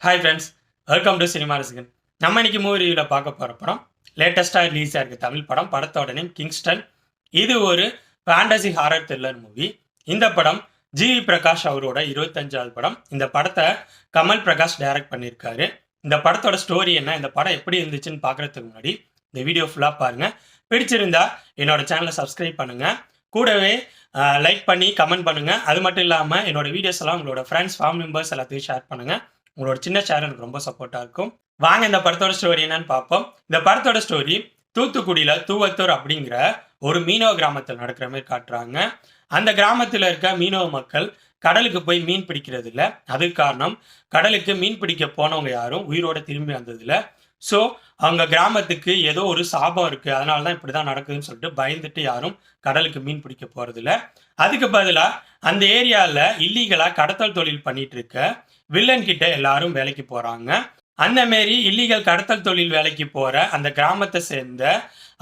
Hi friends, welcome to cinema ரசிகன். நம்ம இன்னைக்கு மூவி ரிவ்யூவில் பார்க்க போகிற படம் லேட்டஸ்ட்டாக ரிலீஸ் ஆகிருக்கு தமிழ் படம். படத்தோட நேம் கிங்ஸ்டன். இது ஒரு ஃபேண்டசி ஹாரர் த்ரில்லர் மூவி. இந்த படம் ஜிவி பிரகாஷ் அவரோட 25வது படம். இந்த படத்தை கமல் பிரகாஷ் டைரக்ட் பண்ணியிருக்காரு. இந்த படத்தோட ஸ்டோரி என்ன, இந்த படம் எப்படி இருந்துச்சுன்னு பார்க்குறதுக்கு முன்னாடி இந்த வீடியோ ஃபுல்லாக பாருங்கள். பிடிச்சிருந்தா என்னோட சேனலை சப்ஸ்கிரைப் பண்ணுங்கள். கூடவே லைக் பண்ணி கமெண்ட் பண்ணுங்கள். அது மட்டும் இல்லாமல் என்னோட வீடியோஸ் எல்லாம் உங்களோட ஃப்ரெண்ட்ஸ் ஃபேமிலி மெம்பர்ஸ் எல்லாத்தையும் ஷேர் பண்ணுங்கள். உங்களோட சின்ன ஷேர் எனக்கு ரொம்ப சப்போர்ட்டாக இருக்கும். வாங்க இந்த படத்தோட ஸ்டோரி என்னன்னு பார்ப்போம். இந்த படத்தோட ஸ்டோரி தூத்துக்குடியில் தூவத்தூர் அப்படிங்கிற ஒரு மீனவ கிராமத்தில் நடக்கிற மாதிரி காட்டுறாங்க. அந்த கிராமத்தில் இருக்க மீனவ மக்கள் கடலுக்கு போய் மீன் பிடிக்கிறது இல்லை. அதுக்கு காரணம் கடலுக்கு மீன் பிடிக்க போனவங்க யாரும் உயிரோட திரும்பி வந்ததில்லை. ஸோ அவங்க கிராமத்துக்கு ஏதோ ஒரு சாபம் இருக்குது, அதனால தான் இப்படி தான் நடக்குதுன்னு சொல்லிட்டு பயந்துட்டு யாரும் கடலுக்கு மீன் பிடிக்க போகிறதில்ல. அதுக்கு பதிலாக அந்த ஏரியாவில் இல்லீகலாக கடத்தல் தொழில் பண்ணிட்டு இருக்க வில்லன் கிட்ட எல்லாரும் வேலைக்கு போகிறாங்க. அந்த மாரி இல்லீகல் கடத்தல் தொழில் வேலைக்கு போகிற அந்த கிராமத்தை சேர்ந்த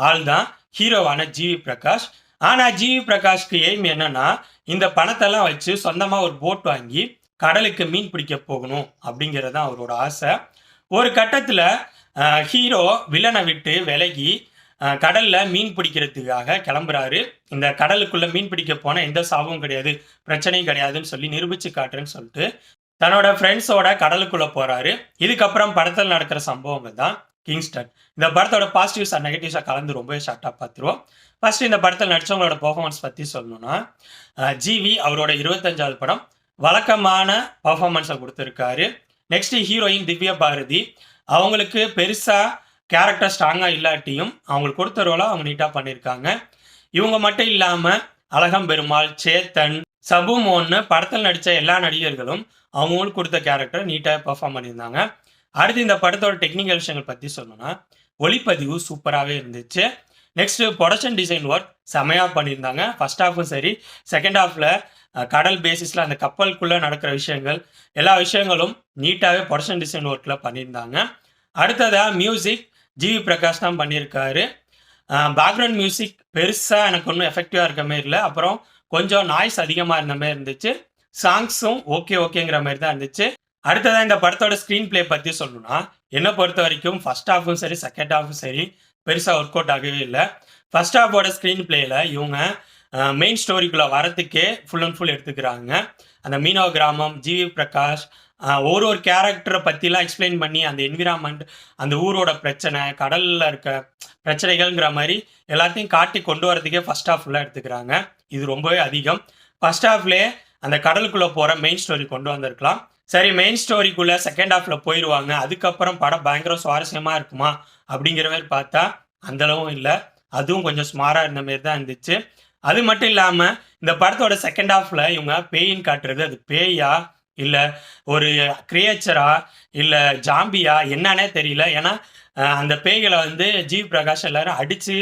ஆள் தான் ஹீரோவான ஜிவி பிரகாஷ். ஆனால் ஜிவி பிரகாஷ்க்கு எய்ம் என்னன்னா, இந்த பணத்தெல்லாம் வச்சு சொந்தமாக ஒரு போட் வாங்கி கடலுக்கு மீன் பிடிக்க போகணும் அப்படிங்கிறது தான் அவரோட ஆசை. ஒரு கட்டத்தில் ஹீரோ வில்லனை விட்டு விலகி கடலில் மீன் பிடிக்கிறதுக்காக கிளம்புறாரு. இந்த கடலுக்குள்ளே மீன் பிடிக்க போனால் எந்த சாபமும் கிடையாது, பிரச்சனையும் கிடையாதுன்னு சொல்லி நிரூபித்து காட்டுறேன்னு சொல்லிட்டு தன்னோட ஃப்ரெண்ட்ஸோட கடலுக்குள்ளே போகிறாரு. இதுக்கப்புறம் படத்தில் நடக்கிற சம்பவங்கள் தான் கிங்ஸ்டன். இந்த படத்தோட பாசிட்டிவ்ஸ் அண்ட் நெகட்டிவ்ஸாக கலந்து ரொம்பவே ஷார்ட்டாக பார்த்துருவோம். ஃபர்ஸ்ட் இந்த படத்தில் நடித்தவங்களோட பர்ஃபார்மன்ஸ் பற்றி சொல்லணும்னா, ஜிவி அவரோட 25வது படம் வழக்கமான பர்ஃபார்மன்ஸை கொடுத்துருக்காரு. Next heroine Divya Bharathi. அவங்களுக்கு பெருசாக கேரக்டர் ஸ்ட்ராங்காக இல்லாட்டியும் அவங்களுக்கு கொடுத்த ரோலை அவங்க நீட்டாக பண்ணியிருக்காங்க. இவங்க மட்டும் இல்லாமல் அழகம் பெருமாள், சேத்தன், சபு மோன்னு படத்தில் நடித்த எல்லா நடிகர்களும் அவங்களுக்கு கொடுத்த கேரக்டர் நீட்டாக பெர்ஃபார்ம் பண்ணியிருந்தாங்க. அடுத்து இந்த படத்தோட டெக்னிக்கல் விஷயங்கள் பற்றி சொல்லணும்னா, ஒளிப்பதிவு சூப்பராகவே இருந்துச்சு. நெக்ஸ்ட் ப்ரொடக்ஷன் டிசைன் ஒர்க் செமையாக பண்ணியிருந்தாங்க. ஃபர்ஸ்ட் ஹாஃபும் சரி, செகண்ட் ஹாஃபில் கடல் பேசிஸில் அந்த கப்பலுக்குள்ளே நடக்கிற விஷயங்கள் எல்லா விஷயங்களும் நீட்டாகவே ப்ரொடக்ஷன் டிசைன் ஒர்க்கில் பண்ணியிருந்தாங்க. அடுத்ததாக மியூசிக் ஜிவி பிரகாஷ் தான் பண்ணியிருக்காரு. பேக்ரவுண்ட் மியூசிக் பெருசாக எனக்கு ஒன்றும் எஃபெக்டிவாக இருக்க மாதிரி இல்லை. அப்புறம் கொஞ்சம் நாய்ஸ் அதிகமாக இருந்த மாதிரி இருந்துச்சு. சாங்ஸும் ஓகேங்கிற மாதிரி தான் இருந்துச்சு. அடுத்ததான் இந்த படத்தோட ஸ்க்ரீன் பிளே பற்றி சொல்லணும்னா, என்னை பொறுத்த வரைக்கும் ஃபர்ஸ்ட் ஹாஃபும் சரி செகண்ட் ஹாஃபும் சரி பெருசாக ஒர்க் அவுட் ஆகவே இல்லை. ஃபர்ஸ்ட் ஹாஃபோட ஸ்க்ரீன் பிளேயில் இவங்க மெயின் ஸ்டோரிக்குள்ளே வரத்துக்கே ஃபுல் அண்ட் ஃபுல் எடுத்துக்கிறாங்க. அந்த மீனவ கிராமம், ஜிவி பிரகாஷ் ஒரு கேரக்டரை பற்றிலாம் எக்ஸ்பிளைன் பண்ணி அந்த என்விரான்மெண்ட், அந்த ஊரோட பிரச்சனை, கடலில் இருக்க பிரச்சனைகள்ங்கிற மாதிரி எல்லாத்தையும் காட்டி கொண்டு வரதுக்கே ஃபர்ஸ்ட் ஹாஃப் ஃபுல்லாக எடுத்துக்கிறாங்க. இது ரொம்பவே அதிகம். ஃபர்ஸ்ட் ஹாஃப்லேயே அந்த கடலுக்குள்ளே போகிற மெயின் ஸ்டோரி கொண்டு வந்திருக்கலாம். சரி, மெயின் ஸ்டோரிக்குள்ளே செகண்ட் ஹாஃபில் போயிடுவாங்க, அதுக்கப்புறம் படம் பயங்கர சுவாரஸ்யமாக இருக்குமா அப்படிங்கிற மாதிரி பார்த்தா அந்தளவும் இல்லை. அதுவும் கொஞ்சம் ஸ்மாராக இருந்த மாரி தான் இருந்துச்சு. அது மட்டும் இல்லாமல் இந்த படத்தோட செகண்ட் ஹாஃபில் இவங்க பேயின்னு காட்டுறது, அது பேயா இல்லை ஒரு கிரியேச்சரா இல்லை ஜாம்பியா என்னன்னே தெரியல. ஏன்னா அந்த பேய்களை வந்து ஜிவி பிரகாஷ் எல்லாரும் அடித்து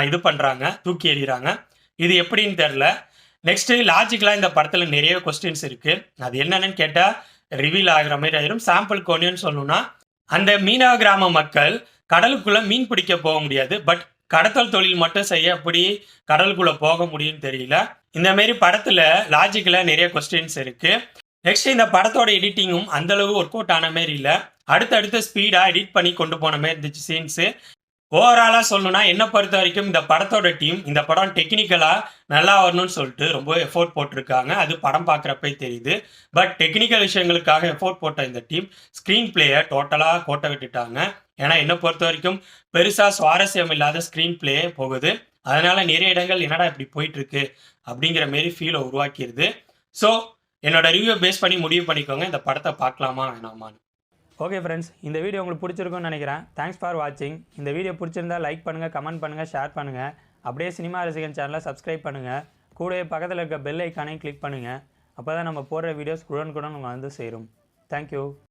இது பண்ணுறாங்க, தூக்கி எறிகிறாங்க. இது எப்படின்னு தெரில. நெக்ஸ்ட்டு லாஜிக்கலாக இந்த படத்தில் நிறைய கொஸ்டின்ஸ் இருக்குது. அது என்னென்னு கேட்டால் ரிவீல் ஆகிற மாதிரி ஆயிரும். சாம்பிள் கொனின்னு சொல்லணும்னா, அந்த மீனவ கிராம மக்கள் கடலுக்குள்ளே மீன் பிடிக்க போக முடியாது, பட் கடத்தல் தொழில் மட்டும் செய்ய எப்படி கடலுக்குள்ளே போக முடியும்னு தெரியல. இந்த மாரி படத்தில் லாஜிக்கலாக நிறைய கொஸ்டின்ஸ் இருக்குது. நெக்ஸ்ட் இந்த படத்தோட எடிட்டிங்கும் அந்தளவு ஒர்க் அவுட் ஆன மாரி இல்லை. அடுத்தடுத்து ஸ்பீடாக எடிட் பண்ணி கொண்டு போன மாதிரி இருந்துச்சு சீன்ஸு. ஓவராலாக சொல்லணும்னா என்னை பொறுத்த வரைக்கும் இந்த படத்தோட டீம் இந்த படம் டெக்னிக்கலாக நல்லா வரணும்னு சொல்லிட்டு ரொம்ப எஃபோர்ட் போட்டிருக்காங்க. அது படம் பார்க்குறப்பே தெரியுது. பட் டெக்னிக்கல் விஷயங்களுக்காக எஃபோர்ட் போட்ட இந்த டீம் ஸ்க்ரீன் பிளேயை டோட்டலாக கோட்டை விட்டுட்டாங்க. ஏன்னா என்னை பொறுத்த வரைக்கும் பெருசாக சுவாரஸ்யம் இல்லாத ஸ்க்ரீன் பிளே போகுது. அதனால் நிறைய இடங்கள் என்னடா இப்படி போயிட்டுருக்கு அப்படிங்கிற மாரி ஃபீலை உருவாக்கிடுது. ஸோ என்னோட ரிவ்யூ பேஸ் பண்ணி முடிவு பண்ணிக்கோங்க, இந்த படத்தை பார்க்கலாமா வேணாமான்னு. ஓகே ஃப்ரெண்ட்ஸ், இந்த வீடியோ உங்களுக்கு பிடிச்சிருக்குன்னு நினைக்கிறேன். தேங்க்ஸ் ஃபார் வாட்சிங். இந்த வீடியோ பிடிச்சிருந்தா லைக் பண்ணுங்கள், கமெண்ட் பண்ணுங்கள், ஷேர் பண்ணுங்கள். அப்படியே சினிமா ரசிகன் சேனலை சப்ஸ்கிரைப் பண்ணுங்கள். கூடவே பக்கத்தில் இருக்க பெல் ஐக்கானையும் கிளிக் பண்ணுங்கள். அப்போ தான் நம்ம போடுற வீடியோஸ் உடனுக்குடன் உங்களுக்கு வந்து சேரும். தேங்க்யூ.